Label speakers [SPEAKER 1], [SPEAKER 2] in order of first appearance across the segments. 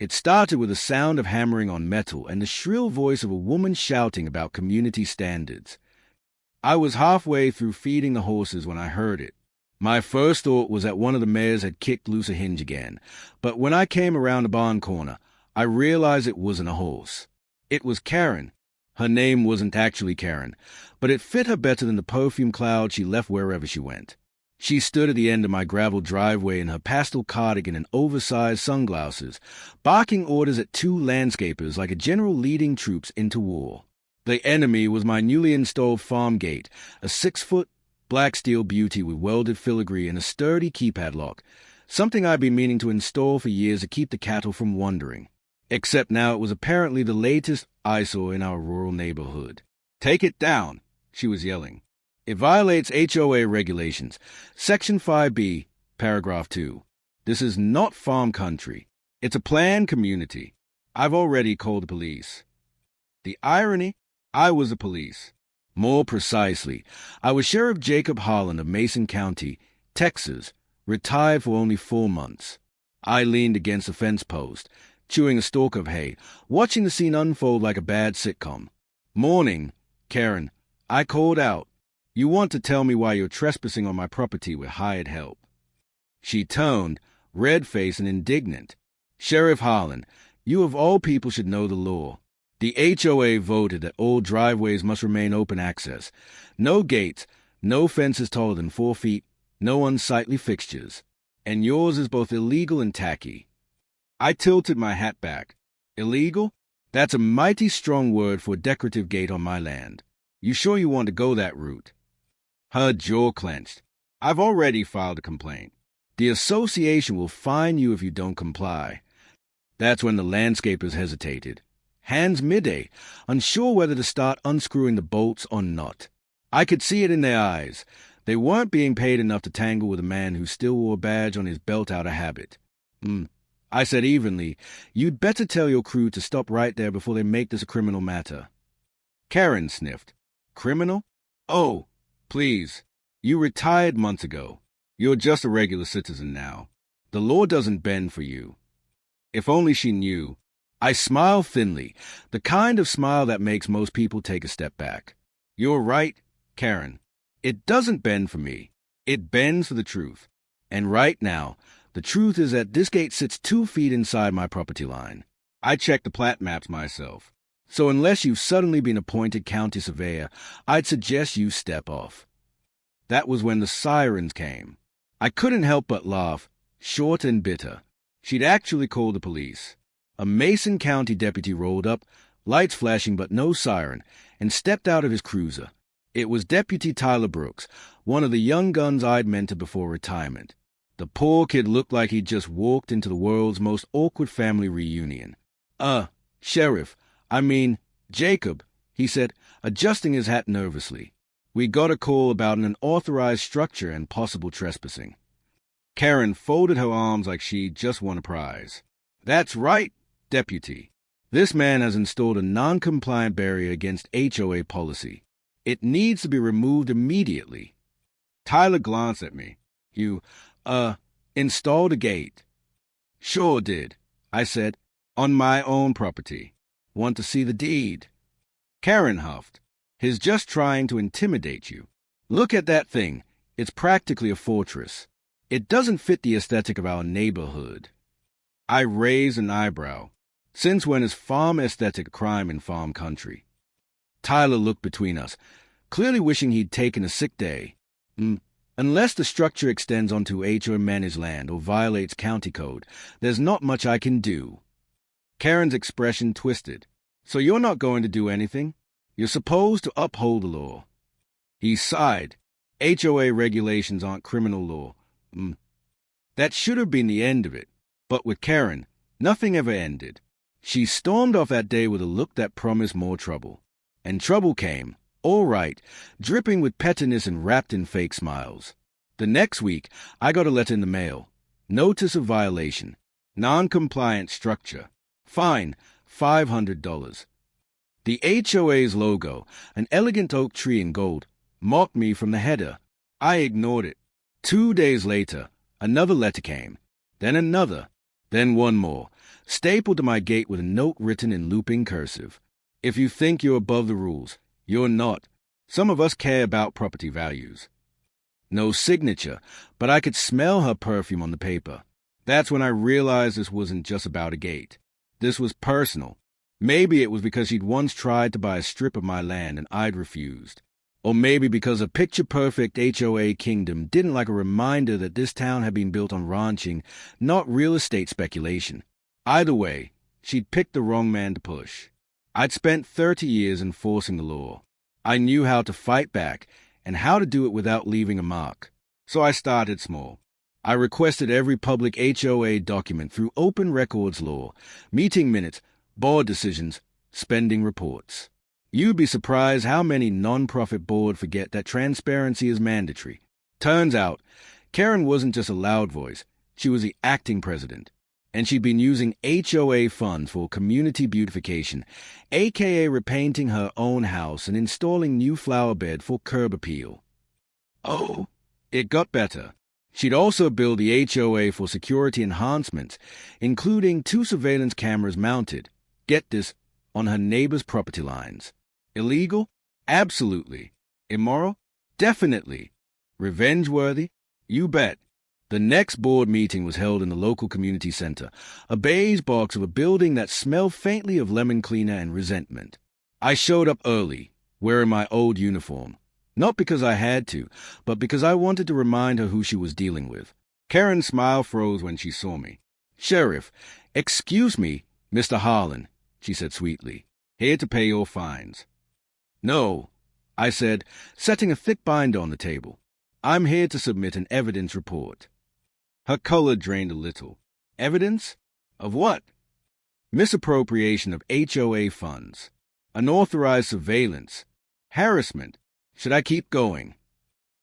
[SPEAKER 1] It started with the sound of hammering on metal and the shrill voice of a woman shouting about community standards. I was halfway through feeding the horses when I heard it. My first thought was that one of the mares had kicked loose a hinge again, but when I came around the barn corner, I realized it wasn't a horse. It was Karen. Her name wasn't actually Karen, but it fit her better than the perfume cloud she left wherever she went. She stood at the end of my gravel driveway in her pastel cardigan and oversized sunglasses, barking orders at two landscapers like a general leading troops into war. The enemy was my newly installed farm gate, a 6-foot black steel beauty with welded filigree and a sturdy keypad lock, something I'd been meaning to install for years to keep the cattle from wandering. Except now it was apparently the latest eyesore in our rural neighborhood. "Take it down," she was yelling. "It violates HOA regulations. Section 5B, paragraph 2. This is not farm country. It's a planned community. I've already called the police." The irony? I was the police. More precisely, I was Sheriff Jacob Holland of Mason County, Texas, retired for only 4 months. I leaned against a fence post, chewing a stalk of hay, watching the scene unfold like a bad sitcom. "Morning, Karen. I called out. You want to tell me why you're trespassing on my property with hired help." She turned, red-faced and indignant. "Sheriff Holland, you of all people should know the law. The HOA voted that all driveways must remain open access. No gates, no fences taller than 4 feet, no unsightly fixtures. And yours is both illegal and tacky." I tilted my hat back. "Illegal? That's a mighty strong word for a decorative gate on my land. You sure you want to go that route?" Her jaw clenched. "I've already filed a complaint. The association will fine you if you don't comply." That's when the landscapers hesitated. Hands midday, unsure whether to start unscrewing the bolts or not. I could see it in their eyes. They weren't being paid enough to tangle with a man who still wore a badge on his belt out of habit. I said evenly, "You'd better tell your crew to stop right there before they make this a criminal matter." Karen sniffed. "Criminal? Oh, please. You retired months ago. You're just a regular citizen now. The law doesn't bend for you." If only she knew. I smiled thinly, the kind of smile that makes most people take a step back. "You're right, Karen. It doesn't bend for me. It bends for the truth. And right now, the truth is that this gate sits 2 feet inside my property line. I checked the plat maps myself. So unless you've suddenly been appointed county surveyor, I'd suggest you step off." That was when the sirens came. I couldn't help but laugh, short and bitter. She'd actually called the police. A Mason County deputy rolled up, lights flashing but no siren, and stepped out of his cruiser. It was Deputy Tyler Brooks, one of the young guns I'd mentored before retirement. The poor kid looked like he'd just walked into the world's most awkward family reunion. Sheriff, Jacob," he said, adjusting his hat nervously. "We got a call about an unauthorized structure and possible trespassing." Karen folded her arms like she'd just won a prize. "That's right, Deputy. This man has installed a non-compliant barrier against HOA policy. It needs to be removed immediately." Tyler glanced at me. "You, installed a gate?" "Sure did," I said. "On my own property. Want to see the deed?" Karen huffed. "He's just trying to intimidate you. Look at that thing. It's practically a fortress. It doesn't fit the aesthetic of our neighborhood." I raised an eyebrow. Since when is farm aesthetic a crime in farm country? Tyler looked between us, clearly wishing he'd taken a sick day. Unless the structure extends onto HOA managed land or violates county code, there's not much I can do." Karen's expression twisted. "So you're not going to do anything? You're supposed to uphold the law." He sighed. "HOA regulations aren't criminal law. That should have been the end of it. But with Karen, nothing ever ended. She stormed off that day with a look that promised more trouble. And trouble came, all right, dripping with pettiness and wrapped in fake smiles. The next week, I got a letter in the mail. Notice of violation. Non-compliant structure. Fine, $500. The HOA's logo, an elegant oak tree in gold, mocked me from the header. I ignored it. 2 days later, another letter came. Then another. Then one more. stapled to my gate with a note written in looping cursive. If you think you're above the rules, you're not. Some of us care about property values. No signature, but I could smell her perfume on the paper. That's when I realized this wasn't just about a gate. This was personal. Maybe it was because she'd once tried to buy a strip of my land and I'd refused. Or maybe because a picture-perfect HOA kingdom didn't like a reminder that this town had been built on ranching, not real estate speculation. Either way, she'd picked the wrong man to push. I'd spent 30 years enforcing the law. I knew how to fight back and how to do it without leaving a mark. So I started small. I requested every public HOA document through open records law, meeting minutes, board decisions, spending reports. You'd be surprised how many non-profit boards forget that transparency is mandatory. Turns out, Karen wasn't just a loud voice, she was the acting president. And she'd been using HOA funds for community beautification, aka repainting her own house and installing new flower bed for curb appeal. Oh, it got better. She'd also billed the HOA for security enhancements, including 2 surveillance cameras mounted, get this, on her neighbor's property lines. Illegal? Absolutely. Immoral? Definitely. Revenge-worthy? You bet. The next board meeting was held in the local community center, a beige box of a building that smelled faintly of lemon cleaner and resentment. I showed up early, wearing my old uniform. Not because I had to, but because I wanted to remind her who she was dealing with. Karen's smile froze when she saw me. "Sheriff, excuse me, Mr. Harlan," she said sweetly. "Here to pay your fines." "No," I said, setting a thick binder on the table. "I'm here to submit an evidence report." Her color drained a little. Evidence? Of what? Misappropriation of HOA funds. Unauthorized surveillance. Harassment. Should I keep going?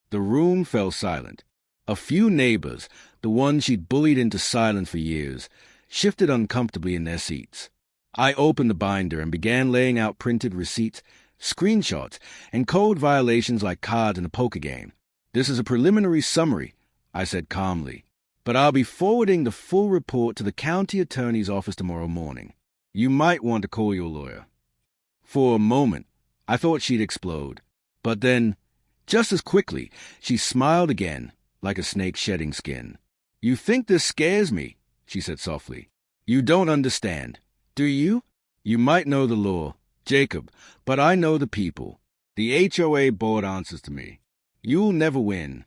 [SPEAKER 1] The room fell silent. A few neighbors, the ones she'd bullied into silence for years, shifted uncomfortably in their seats. I opened the binder and began laying out printed receipts, screenshots, and code violations like cards in a poker game. "This is a preliminary summary," I said calmly, "but I'll be forwarding the full report to the county attorney's office tomorrow morning. You might want to call your lawyer." For a moment, I thought she'd explode. But then, just as quickly, she smiled again, like a snake shedding skin. "You think this scares me," she said softly. "You don't understand. Do you? You might know the law, Jacob, but I know the people. The HOA board answers to me. You'll never win."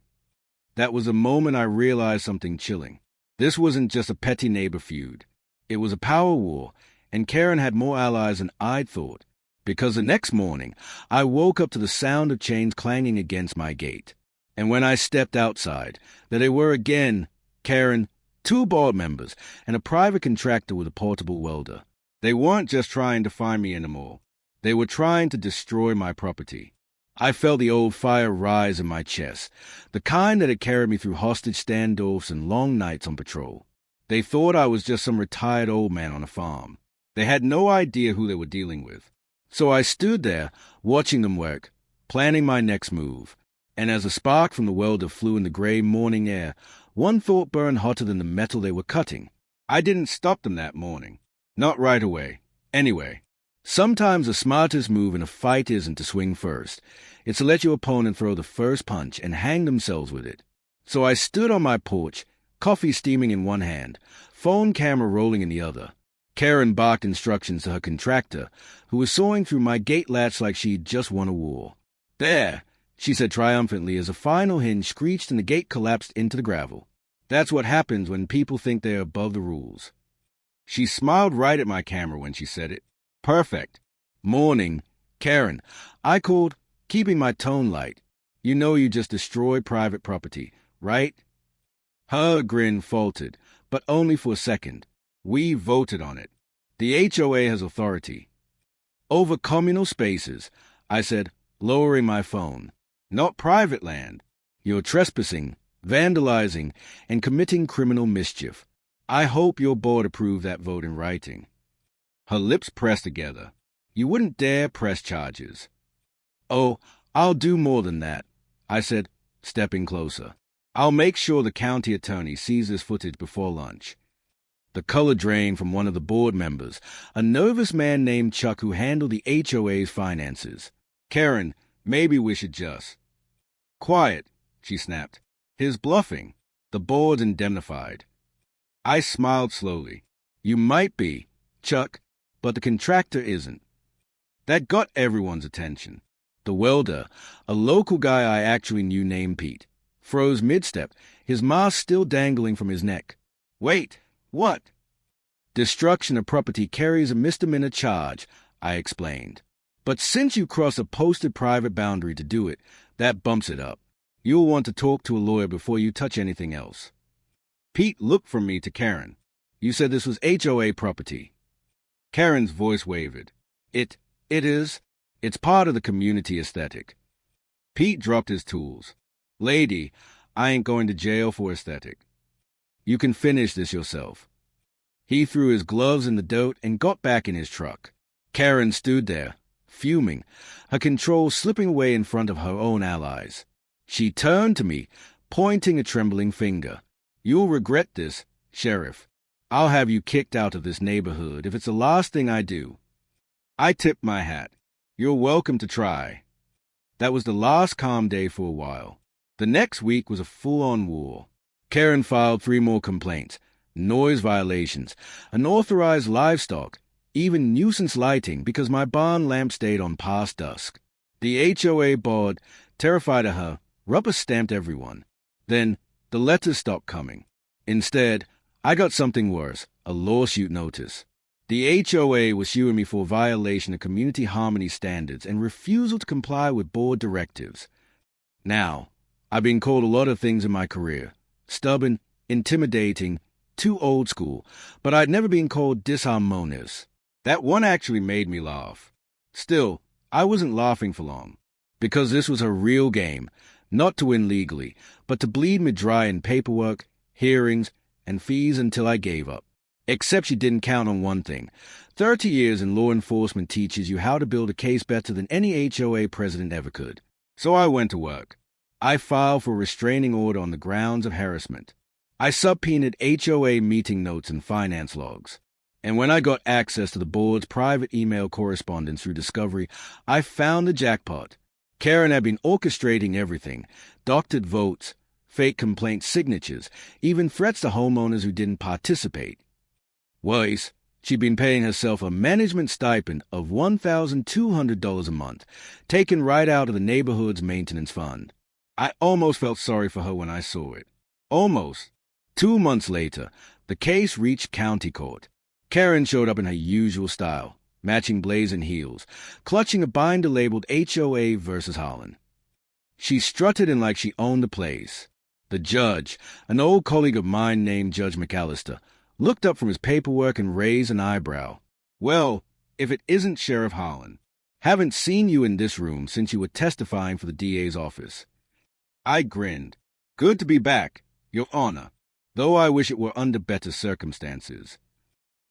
[SPEAKER 1] That was a moment I realized something chilling. This wasn't just a petty neighbor feud. It was a power war, and Karen had more allies than I'd thought. Because the next morning, I woke up to the sound of chains clanging against my gate. And when I stepped outside, there they were again, Karen, 2 board members, and a private contractor with a portable welder. They weren't just trying to find me anymore. They were trying to destroy my property. I felt the old fire rise in my chest, the kind that had carried me through hostage standoffs and long nights on patrol. They thought I was just some retired old man on a farm. They had no idea who they were dealing with. So I stood there, watching them work, planning my next move. And as a spark from the welder flew in the gray morning air, one thought burned hotter than the metal they were cutting. I didn't stop them that morning. Not right away. Anyway, sometimes the smartest move in a fight isn't to swing first. It's to let your opponent throw the first punch and hang themselves with it. So I stood on my porch, coffee steaming in one hand, phone camera rolling in the other. Karen barked instructions to her contractor, who was sawing through my gate latch like she'd just won a war. "There," she said triumphantly as a final hinge screeched and the gate collapsed into the gravel. "That's what happens when people think they're above the rules." She smiled right at my camera when she said it. "Perfect. Morning. Karen, I called, keeping my tone light. You know you just destroyed private property, right?" Her grin faltered, but only for a second. "We voted on it. The HOA has authority." "Over communal spaces," I said, lowering my phone. "Not private land. You're trespassing, vandalizing, and committing criminal mischief. I hope your board approved that vote in writing." Her lips pressed together. "You wouldn't dare press charges." "Oh, I'll do more than that," I said, stepping closer. "I'll make sure the county attorney sees this footage before lunch." The color drained from one of the board members, a nervous man named Chuck who handled the HOA's finances. Karen, maybe we should just... Quiet, she snapped. His bluffing. The board's indemnified. I smiled slowly. You might be, Chuck, but the contractor isn't. That got everyone's attention. The welder, a local guy I actually knew named Pete, froze mid-step, his mask still dangling from his neck. Wait, what? Destruction of property carries a misdemeanor charge, I explained. But since you cross a posted private boundary to do it, that bumps it up. You'll want to talk to a lawyer before you touch anything else. Pete looked from me to Karen. You said this was HOA property. Karen's voice wavered. It is. It's part of the community aesthetic. Pete dropped his tools. Lady, I ain't going to jail for aesthetic. You can finish this yourself. He threw his gloves in the dirt and got back in his truck. Karen stood there, fuming, her control slipping away in front of her own allies. She turned to me, pointing a trembling finger. You'll regret this, Sheriff. I'll have you kicked out of this neighborhood if it's the last thing I do. I tipped my hat. You're welcome to try. That was the last calm day for a while. The next week was a full-on war. Karen filed 3 more complaints, noise violations, unauthorized livestock, even nuisance lighting because my barn lamp stayed on past dusk. The HOA board, terrified of her, rubber-stamped everyone. Then the letters stopped coming. Instead, I got something worse, a lawsuit notice. The HOA was suing me for violation of community harmony standards and refusal to comply with board directives. Now, I've been called a lot of things in my career. Stubborn, intimidating, too old school, but I'd never been called disharmonious. That one actually made me laugh. Still, I wasn't laughing for long, because this was a real game, not to win legally, but to bleed me dry in paperwork, hearings, and fees until I gave up. Except she didn't count on one thing. 30 years in law enforcement teaches you how to build a case better than any HOA president ever could. So I went to work. I filed for a restraining order on the grounds of harassment. I subpoenaed HOA meeting notes and finance logs. And when I got access to the board's private email correspondence through Discovery, I found the jackpot. Karen had been orchestrating everything, doctored votes, fake complaint signatures, even threats to homeowners who didn't participate. Worse, she'd been paying herself a management stipend of $1,200 a month, taken right out of the neighborhood's maintenance fund. I almost felt sorry for her when I saw it. Almost. 2 months later, the case reached county court. Karen showed up in her usual style, matching blazing heels, clutching a binder labeled HOA versus Holland. She strutted in like she owned the place. The judge, an old colleague of mine named Judge McAllister, looked up from his paperwork and raised an eyebrow. Well, if it isn't Sheriff Holland. Haven't seen you in this room since you were testifying for the DA's office. I grinned. Good to be back, Your Honor, though I wish it were under better circumstances.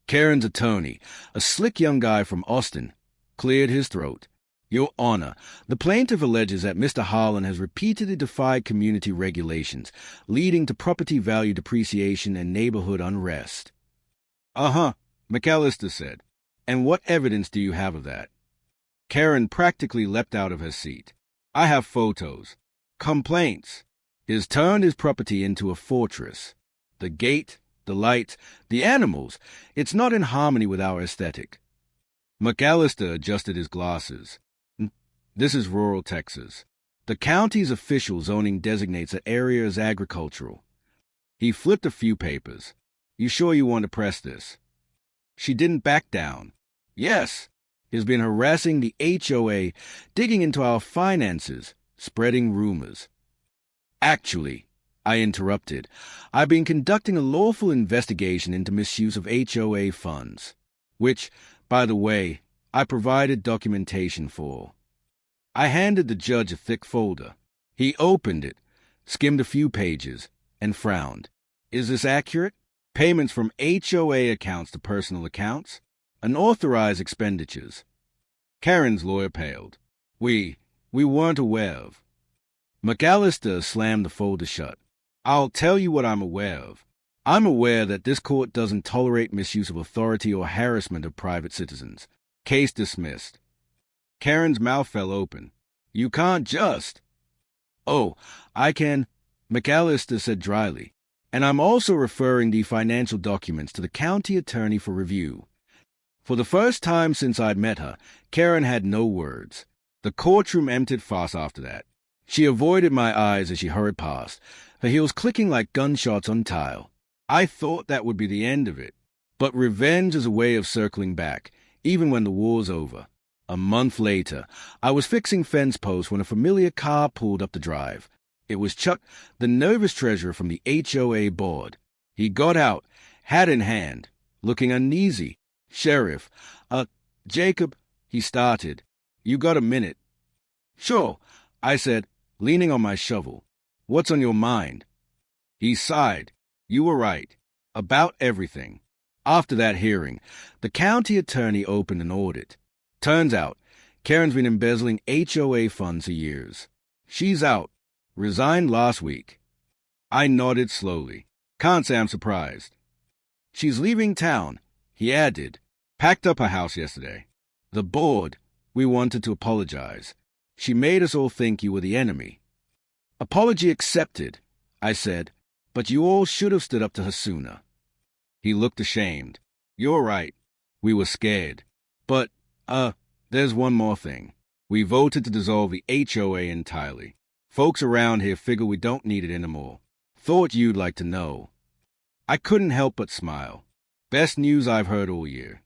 [SPEAKER 1] Karen's attorney, a slick young guy from Austin, cleared his throat. Your Honor, the plaintiff alleges that Mr. Holland has repeatedly defied community regulations, leading to property value depreciation and neighborhood unrest. McAllister said. And what evidence do you have of that? Karen practically leapt out of her seat. I have photos. Complaints. He's turned his property into a fortress. The gate, the lights, the animals. It's not in harmony with our aesthetic. McAllister adjusted his glasses. This is rural Texas. The county's official zoning designates that area as agricultural. He flipped a few papers. You sure you want to press this? She didn't back down. Yes. He's been harassing the HOA, digging into our finances, spreading rumors. Actually, I interrupted, I've been conducting a lawful investigation into misuse of HOA funds, which, by the way, I provided documentation for. I handed the judge a thick folder. He opened it, skimmed a few pages, and frowned. Is this accurate? Payments from HOA accounts to personal accounts? Unauthorized expenditures. Karen's lawyer paled. We weren't aware of. McAllister slammed the folder shut. I'll tell you what I'm aware of. I'm aware that this court doesn't tolerate misuse of authority or harassment of private citizens. Case dismissed. Karen's mouth fell open. You can't just. Oh, I can, McAllister said dryly. And I'm also referring the financial documents to the county attorney for review. For the first time since I'd met her, Karen had no words. The courtroom emptied fast after that. She avoided my eyes as she hurried past, her heels clicking like gunshots on tile. I thought that would be the end of it. But revenge is a way of circling back, even when the war's over. A month later, I was fixing fence posts when a familiar car pulled up the drive. It was Chuck, the nervous treasurer from the HOA board. He got out, hat in hand, looking uneasy. Sheriff, Jacob, he started. You got a minute? Sure, I said, leaning on my shovel. What's on your mind? He sighed. You were right. About everything. After that hearing, the county attorney opened an audit. Turns out, Karen's been embezzling HOA funds for years. She's out. Resigned last week. I nodded slowly. Can't say I'm surprised. She's leaving town, he added. Packed up her house yesterday. The board, we wanted to apologize. She made us all think you were the enemy. Apology accepted, I said, but you all should have stood up to her sooner. He looked ashamed. You're right. We were scared. But, there's one more thing. We voted to dissolve the HOA entirely. Folks around here figure we don't need it anymore. Thought you'd like to know. I couldn't help but smile. Best news I've heard all year.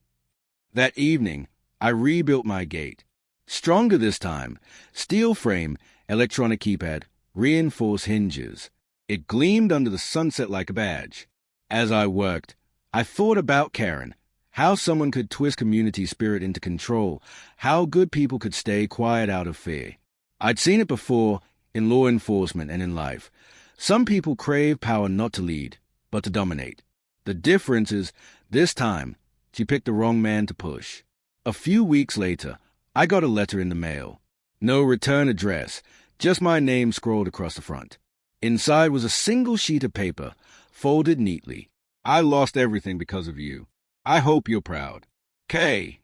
[SPEAKER 1] That evening, I rebuilt my gate. Stronger this time. Steel frame, electronic keypad, reinforced hinges. It gleamed under the sunset like a badge. As I worked, I thought about Karen, how someone could twist community spirit into control, how good people could stay quiet out of fear. I'd seen it before, in law enforcement and in life. Some people crave power not to lead, but to dominate. The difference is, this time, she picked the wrong man to push. A few weeks later, I got a letter in the mail. No return address, just my name scrawled across the front. Inside was a single sheet of paper, folded neatly. I lost everything because of you. I hope you're proud. Kay.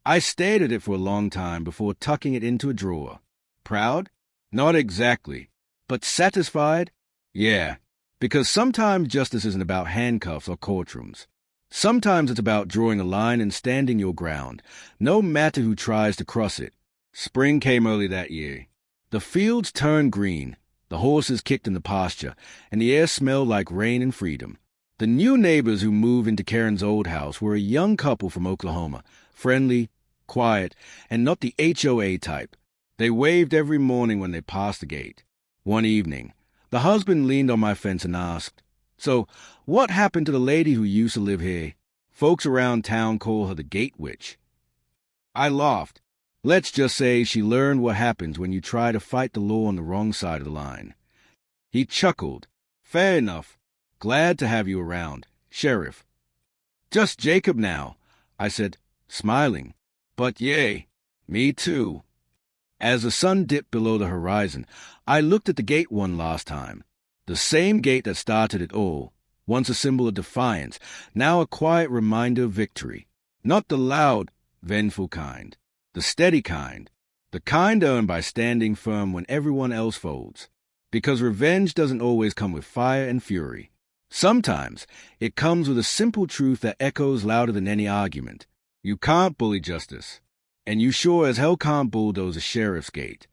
[SPEAKER 1] I stared at it for a long time before tucking it into a drawer. Proud? Not exactly. But satisfied? Yeah. Because sometimes justice isn't about handcuffs or courtrooms. Sometimes it's about drawing a line and standing your ground, no matter who tries to cross it. Spring came early that year. The fields turned green, the horses kicked in the pasture, and the air smelled like rain and freedom. The new neighbors who moved into Karen's old house were a young couple from Oklahoma, friendly, quiet, and not the HOA type. They waved every morning when they passed the gate. One evening, the husband leaned on my fence and asked, So, what happened to the lady who used to live here? Folks around town call her the Gate Witch. I laughed. Let's just say she learned what happens when you try to fight the law on the wrong side of the line. He chuckled. Fair enough. Glad to have you around, Sheriff. Just Jacob now, I said, smiling. But yay, me too. As the sun dipped below the horizon, I looked at the gate one last time. The same gate that started it all, once a symbol of defiance, now a quiet reminder of victory. Not the loud, vengeful kind, the steady kind, the kind earned by standing firm when everyone else folds. Because revenge doesn't always come with fire and fury. Sometimes it comes with a simple truth that echoes louder than any argument. You can't bully justice, and you sure as hell can't bulldoze a sheriff's gate.